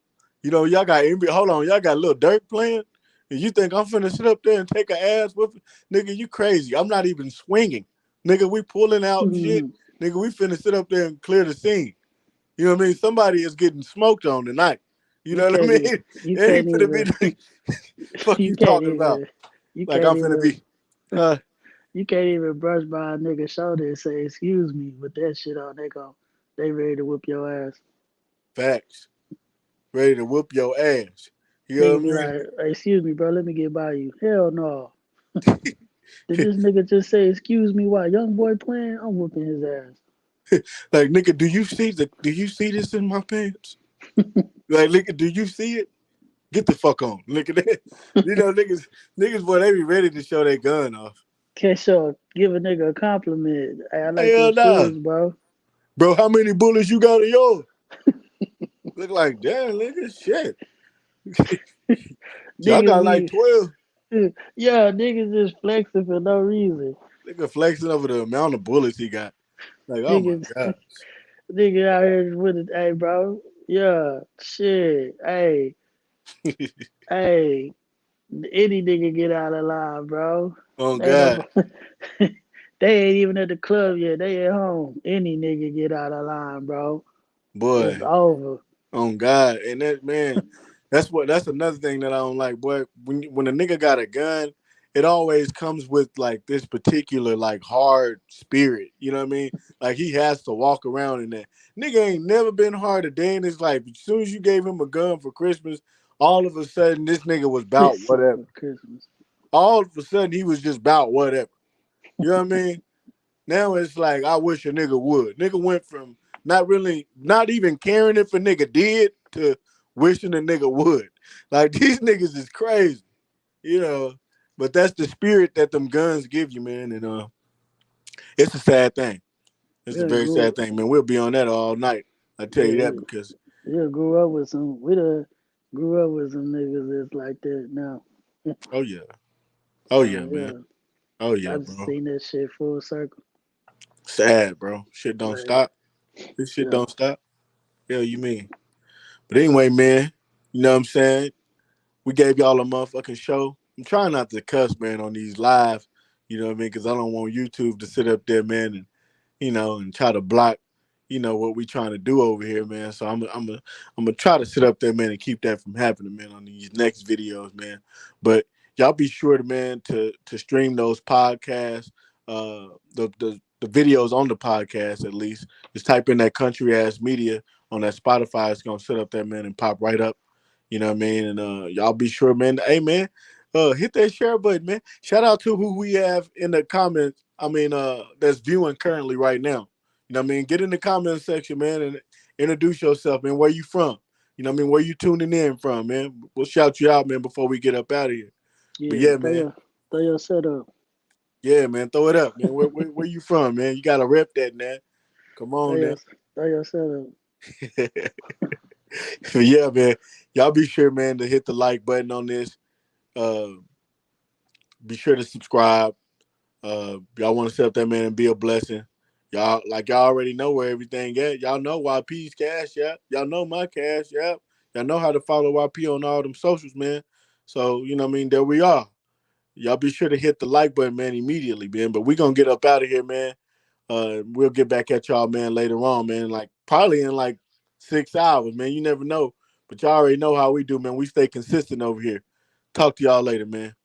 You know, y'all got NBA. Hold on, y'all got Lil Durk playing, and you think I'm finna sit up there and take an ass with nigga? You crazy? I'm not even swinging, nigga. We pulling out and shit, nigga. We finna sit up there and clear the scene. You know what I mean? Somebody is getting smoked on tonight. You You know what I can't mean? even. You It can't ain't finna be even. like, fuck You you can't talking about? even. You Like can't I'm finna even. be, uh, You can't even brush by a nigga's shoulder and say excuse me with that shit on. They ready to whip your ass. facts. Ready to whoop your ass. You know Nigga what be I mean? like, hey, excuse me, bro. Let me get by you. Hell no. Did this nigga just say excuse me while young boy playing? I'm whooping his ass. Like nigga, do you see this in my pants? Like nigga, do you see it? Get the fuck on. Look at that. You know, niggas boy, they be ready to show their gun off. Can't show give a nigga a compliment. Hey, I like them Hell nah. shoes, bro. Bro, how many bullets you got in yours? Look like damn nigga, shit. Y'all Niggas got like be 12. yeah, niggas just flexing for no reason. Nigga flexing over the amount of bullets he got. Like, oh my Niggas god. nigga out here with it, hey bro. Yeah, shit. Hey, any nigga get out of line, bro. Oh Ain't god. nobody, they ain't even at the club yet. They at home. Any nigga get out of line, bro. It's Boy. over. On God. And that man, that's another thing that I don't like, boy. When a nigga got a gun it always comes with like this particular like hard spirit. You know what I mean? Like he has to walk around in that. Nigga ain't never been hard a day in his life. As soon as you gave him a gun for Christmas, all of a sudden this nigga was about Shit whatever. for Christmas. All of a sudden he was just about whatever. You know what I mean? Now it's like I wish a nigga would. Nigga went from not really, not even caring if a nigga did to wishing a nigga would. Like these niggas is crazy, you know. But that's the spirit that them guns give you, man. And it's a sad thing. It's a Yeah, very sad thing, man. We'll be on that all night. I tell you yeah, that because yeah. Grew up with some. We done grew up with some niggas that's like that now. oh yeah, oh yeah, man, Yeah, oh yeah, I just bro. seen that shit full circle. Sad, bro. Shit don't Like, stop. This shit yeah, don't stop. Hell, you mean? But anyway, man. You know what I'm saying? We gave y'all a motherfucking show. I'm trying not to cuss, man, on these live. You know what I mean? Because I don't want YouTube to sit up there, man, and and try to block, what we trying to do over here, man. So I'm gonna try to sit up there, man, and keep that from happening, man, on these next videos, man. But y'all be sure to, man, to stream those podcasts, the videos on the podcast at least. Just type in that country ass media on that Spotify. It's gonna sit up there, man, and pop right up. You know what I mean? And y'all be sure, man. Hey, man, hit that share button, man. Shout out to who we have in the comments. I mean, that's viewing currently right now. You know what I mean? Get in the comment section, man, and introduce yourself, man. Where you from? You know what I mean? Where you tuning in from, man? We'll shout you out, man, before we get up out of here. But yeah. yeah, man. Throw your set up. Yeah, man. Throw it up, man. Where you from, man? You gotta rep that, man. Come Throw on your now. throw your set up. Yeah, man. Y'all be sure, man, to hit the like button on this. Uh, be sure to subscribe. Y'all want to set up that, man, and be a blessing. Y'all already know where everything at. Y'all know YP's cash, yeah. Y'all know my cash, yeah. Y'all know how to follow YP on all them socials, man. So, you know what I mean? There we are. Y'all be sure to hit the like button, man, immediately, man. But we gonna get up out of here, man. We'll get back at y'all, man, later on, man. Like probably in like 6 hours, man. You never know. But y'all already know how we do, man. We stay consistent over here. Talk to y'all later, man.